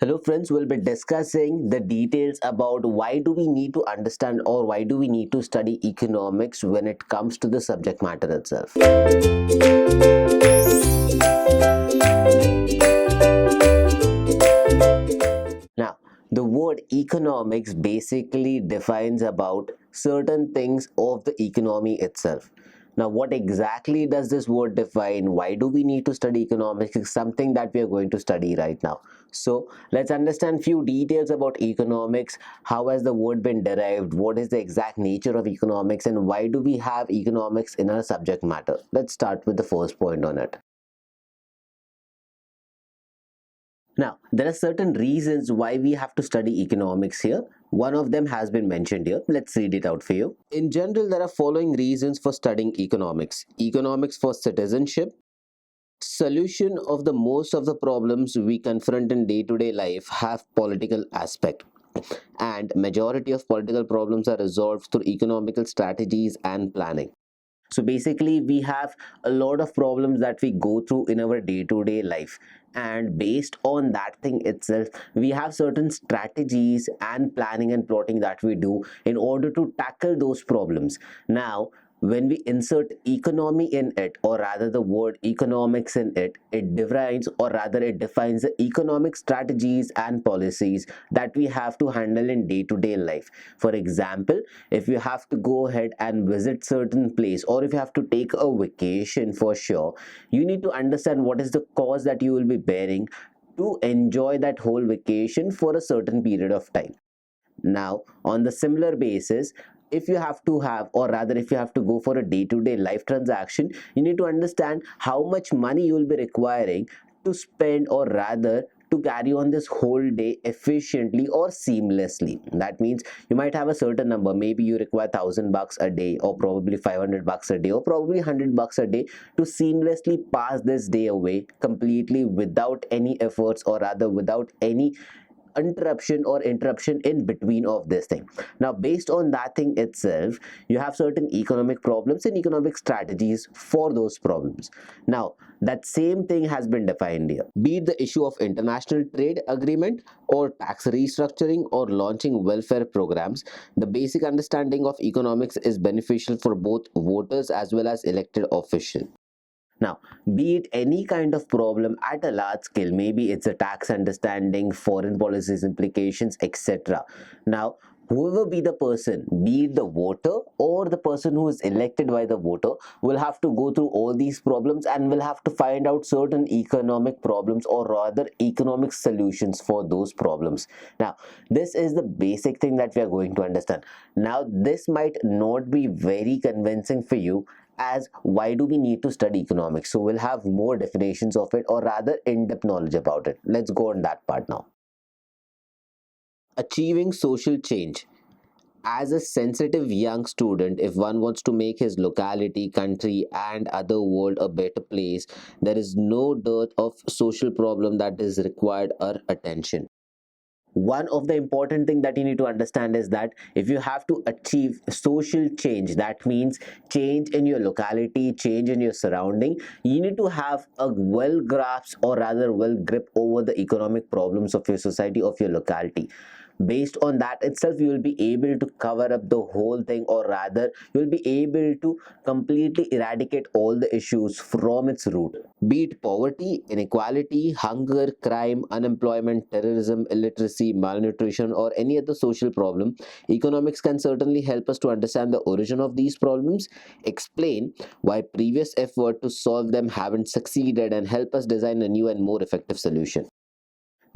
Hello friends, we'll be discussing the details about why do we need to understand or why do we need to study economics when it comes to the subject matter itself. Now, the word economics basically defines about certain things of the economy itself. Now, what exactly does this word define? Why do we need to study economics is something that we are going to study right now. So, let's understand few details about economics. How has the word been derived? What is the exact nature of economics? And why do we have economics in our subject matter? Let's start with the first point on it. Now, there are certain reasons why we have to study economics here. One of them has been mentioned here. Let's read it out for you. In general, there are following reasons for studying economics. Economics for citizenship, solution of the most of the problems we confront in day-to-day life have political aspect, and majority of political problems are resolved through economical strategies and planning. So basically, we have a lot of problems that we go through in our day-to-day life. And based on that thing itself, we have certain strategies and planning and plotting that we do in order to tackle those problems. Now, when we insert economy in it, or rather the word economics in it, it defines, or rather it defines the economic strategies and policies that we have to handle in day-to-day life. For example, if you have to go ahead and visit certain place, or if you have to take a vacation, for sure you need to understand what is the cost that you will be bearing to enjoy that whole vacation for a certain period of time. Now, on the similar basis, if you have to have, or rather if you have to go for a day-to-day life transaction, you need to understand how much money you will be requiring to spend, or rather to carry on this whole day efficiently or seamlessly. That means you might have a certain number, maybe you require $1,000 a day, or probably $500 a day, or probably $100 a day to seamlessly pass this day away completely without any efforts, or rather without any interruption in between of this thing. Now, based on that thing itself, you have certain economic problems and economic strategies for those problems. Now, that same thing has been defined here, be it the issue of international trade agreement, or tax restructuring, or launching welfare programs. The basic understanding of economics is beneficial for both voters as well as elected officials. Now, be it any kind of problem at a large scale, maybe it's a tax understanding, foreign policies implications, etc. Now, whoever be the person, be it the voter or the person who is elected by the voter, will have to go through all these problems and will have to find out certain economic problems, or rather economic solutions for those problems. Now, this is the basic thing that we are going to understand. Now, this might not be very convincing for you, as why do we need to study economics? So we'll have more definitions of it, or rather in-depth knowledge about it. Let's go on that part now. Achieving social change. As a sensitive young student, if one wants to make his locality, country, and other world a better place, there is no dearth of social problem that is required our attention. One of the important thing that you need to understand is that if you have to achieve social change, that means change in your locality, change in your surrounding, you need to have a well grasp, or rather well grip over the economic problems of your society, of your locality. Based on that itself, you will be able to cover up the whole thing, or rather you will be able to completely eradicate all the issues from its root, be it poverty, inequality, hunger, crime, unemployment, terrorism, illiteracy, malnutrition, or any other social problem. Economics can certainly help us to understand the origin of these problems, explain why previous effort to solve them haven't succeeded, and help us design a new and more effective solution.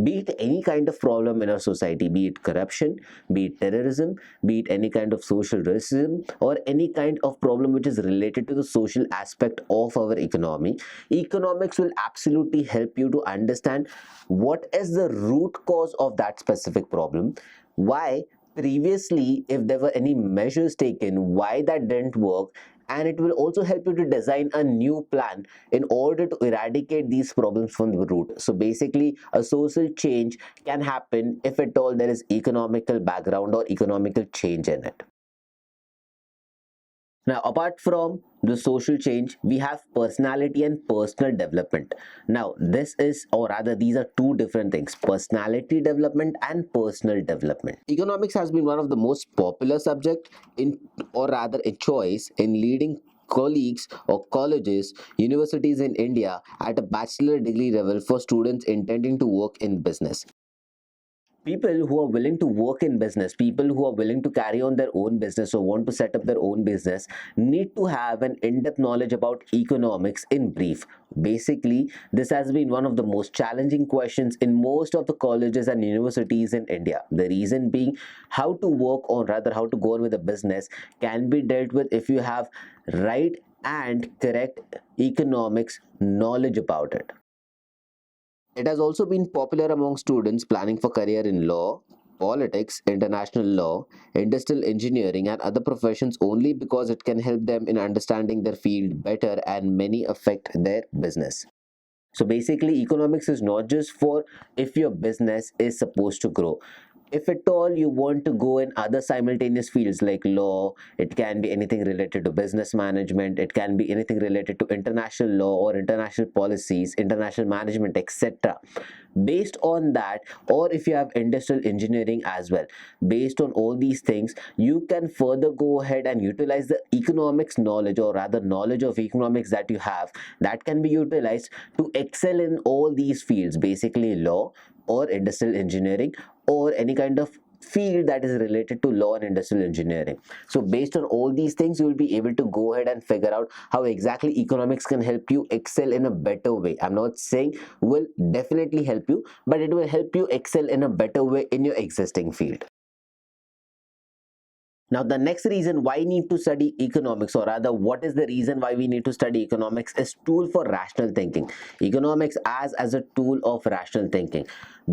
Be it any kind of problem in our society, be it corruption, be it terrorism, be it any kind of social racism, or any kind of problem which is related to the social aspect of our economy, economics will absolutely help you to understand what is the root cause of that specific problem, why previously, if there were any measures taken, why that didn't work, and it will also help you to design a new plan in order to eradicate these problems from the root. So basically, a social change can happen if at all there is economical background or economical change in it. Now, apart from the social change, we have personality and personal development. Now this is, or rather these are two different things: personality development and personal development. Economics has been one of the most popular subject in, or rather a choice in leading colleagues or colleges, universities in India at a bachelor degree level for students intending to work in business. People who are willing to work in business, people who are willing to carry on their own business or want to set up their own business, need to have an in-depth knowledge about economics in brief. Basically, this has been one of the most challenging questions in most of the colleges and universities in India. The reason being, how to work on, rather how to go on with a business can be dealt with if you have right and correct economics knowledge about it. It has also been popular among students planning for career in law, politics, international law, industrial engineering and other professions only because it can help them in understanding their field better and many affect their business. So basically, economics is not just for if your business is supposed to grow. If at all you want to go in other simultaneous fields like law, it can be anything related to business management, it can be anything related to international law or international policies, international management, etc. Based on that, or if you have industrial engineering as well, based on all these things, you can further go ahead and utilize the economics knowledge, or rather knowledge of economics that you have, that can be utilized to excel in all these fields, basically law or industrial engineering or any kind of field that is related to law and industrial engineering. So based on all these things, you will be able to go ahead and figure out how exactly economics can help you excel in a better way. I'm not saying will definitely help you, but it will help you excel in a better way in your existing field. Now, the next reason why we need to study economics, or rather, what is the reason why we need to study economics, is tool for rational thinking. Economics as a tool of rational thinking.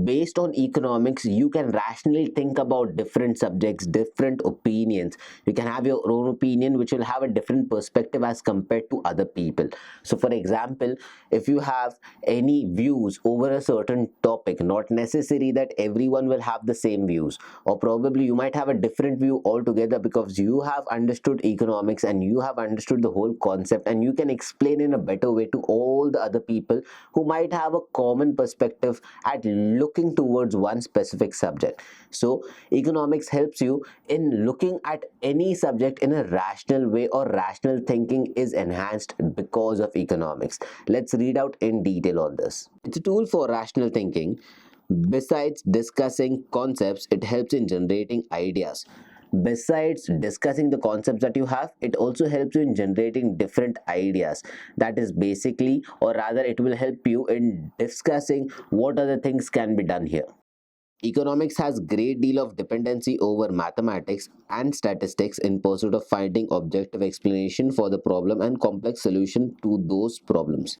Based on economics, you can rationally think about different subjects, different opinions. You can have your own opinion, which will have a different perspective as compared to other people. So, for example, if you have any views over a certain topic, not necessary that everyone will have the same views, or probably you might have a different view altogether because you have understood economics and you have understood the whole concept, and you can explain in a better way to all the other people who might have a common perspective at looking towards one specific subject. So economics helps you in looking at any subject in a rational way, or rational thinking is enhanced because of economics. Let's read out in detail on this. It's a tool for rational thinking. Besides discussing concepts, it helps in generating ideas. Besides discussing the concepts that you have, it also helps you in generating different ideas. That is basically, or rather, it will help you in discussing what other things can be done here. Economics has great deal of dependency over mathematics and statistics in pursuit of finding objective explanation for the problem and complex solution to those problems.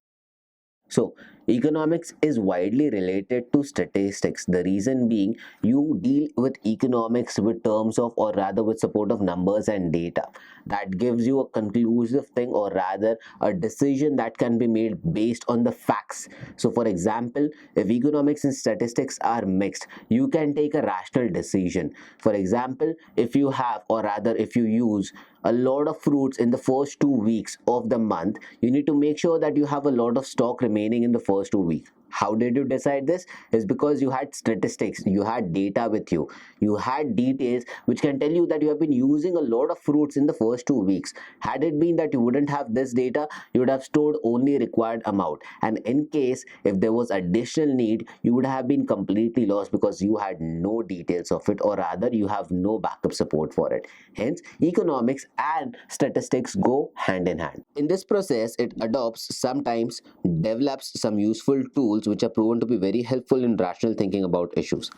So, economics is widely related to statistics. The reason being, you deal with economics with terms of, or rather with support of numbers and data. That gives you a conclusive thing, or rather a decision that can be made based on the facts. So, for example, if economics and statistics are mixed, you can take a rational decision. For example, if you have, or rather if you use a lot of fruits in the first 2 weeks of the month, you need to make sure that you have a lot of stock remaining in the first 2 weeks. How did you decide this? Is because you had statistics, you had data with you, you had details which can tell you that you have been using a lot of fruits in the first 2 weeks. Had it been that you wouldn't have this data, you would have stored only required amount, and in case if there was additional need, you would have been completely lost because you had no details of it, or rather you have no backup support for it. Hence, economics and statistics go hand in hand. In this process, it adopts, sometimes develops some useful tools which are proven to be very helpful in rational thinking about issues.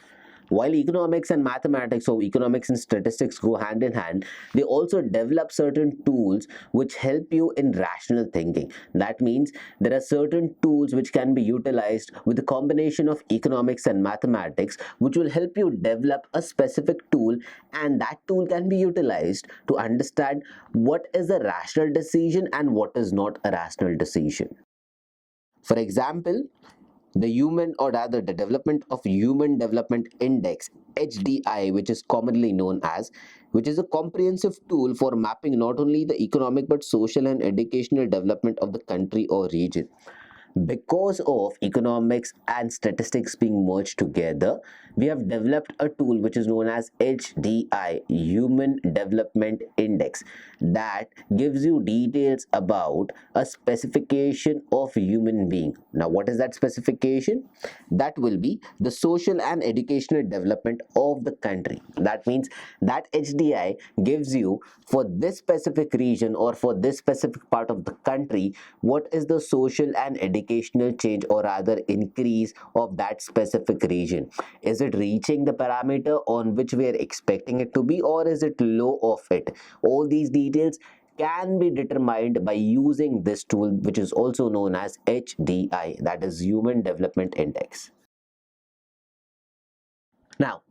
While economics and mathematics, or economics and statistics, go hand in hand, they also develop certain tools which help you in rational thinking. That means there are certain tools which can be utilized with a combination of economics and mathematics, which will help you develop a specific tool, and that tool can be utilized to understand what is a rational decision and what is not a rational decision. For example, The human, or rather the development of human development index, HDI, which is commonly known as, which is a comprehensive tool for mapping not only the economic but social and educational development of the country or region. Because of economics and statistics being merged together, we have developed a tool which is known as HDI, Human Development Index, that gives you details about a specification of human being. Now, what is that specification? That will be the social and educational development of the country. That means that HDI gives you, for this specific region or for this specific part of the country, what is the social and educational change, or rather increase, of that specific region. Is it reaching the parameter on which we are expecting it to be, or is it low of it? All these details can be determined by using this tool, which is also known as HDI, that is Human Development Index. Now,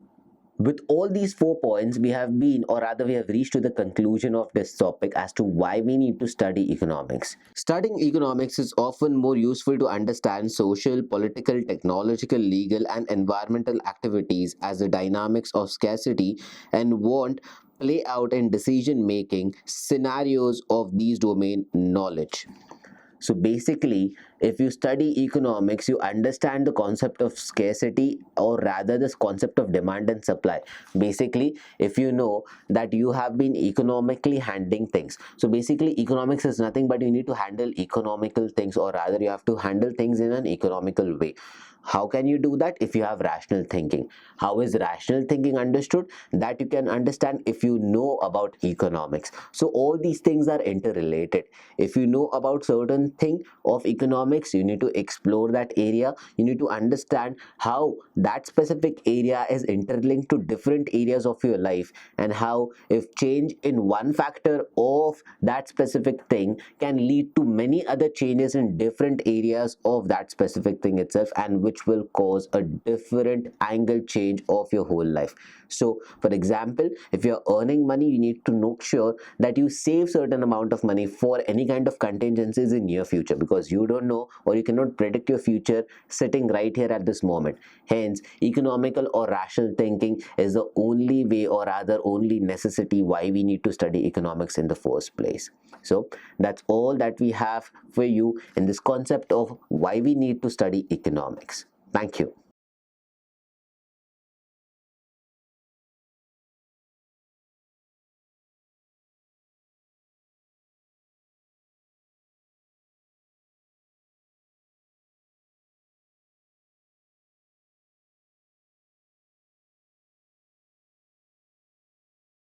with all these 4 points, we have been, or rather we have reached to the conclusion of this topic as to why we need to study economics. Studying economics is often more useful to understand social, political, technological, legal and environmental activities as the dynamics of scarcity and want play out in decision making scenarios of these domain knowledge. So basically, if you study economics, you understand the concept of scarcity, or rather this concept of demand and supply. Basically, if you know that you have been economically handling things, so basically economics is nothing but you need to handle economical things, or rather you have to handle things in an economical way. How can you do that? If you have rational thinking. How is rational thinking understood? That you can understand if you know about economics. So all these things are interrelated. If you know about certain thing of economics, you need to explore that area. You need to understand how that specific area is interlinked to different areas of your life, and how if change in one factor of that specific thing can lead to many other changes in different areas of that specific thing itself, and which will cause a different angle change of your whole life. So for example, if you're earning money, you need to make sure that you save certain amount of money for any kind of contingencies in near future, because you don't know or you cannot predict your future sitting right here at this moment. Hence, economical or rational thinking is the only way, or rather only necessity, why we need to study economics in the first place. So that's all that we have for you in this concept of why we need to study economics. Thank you.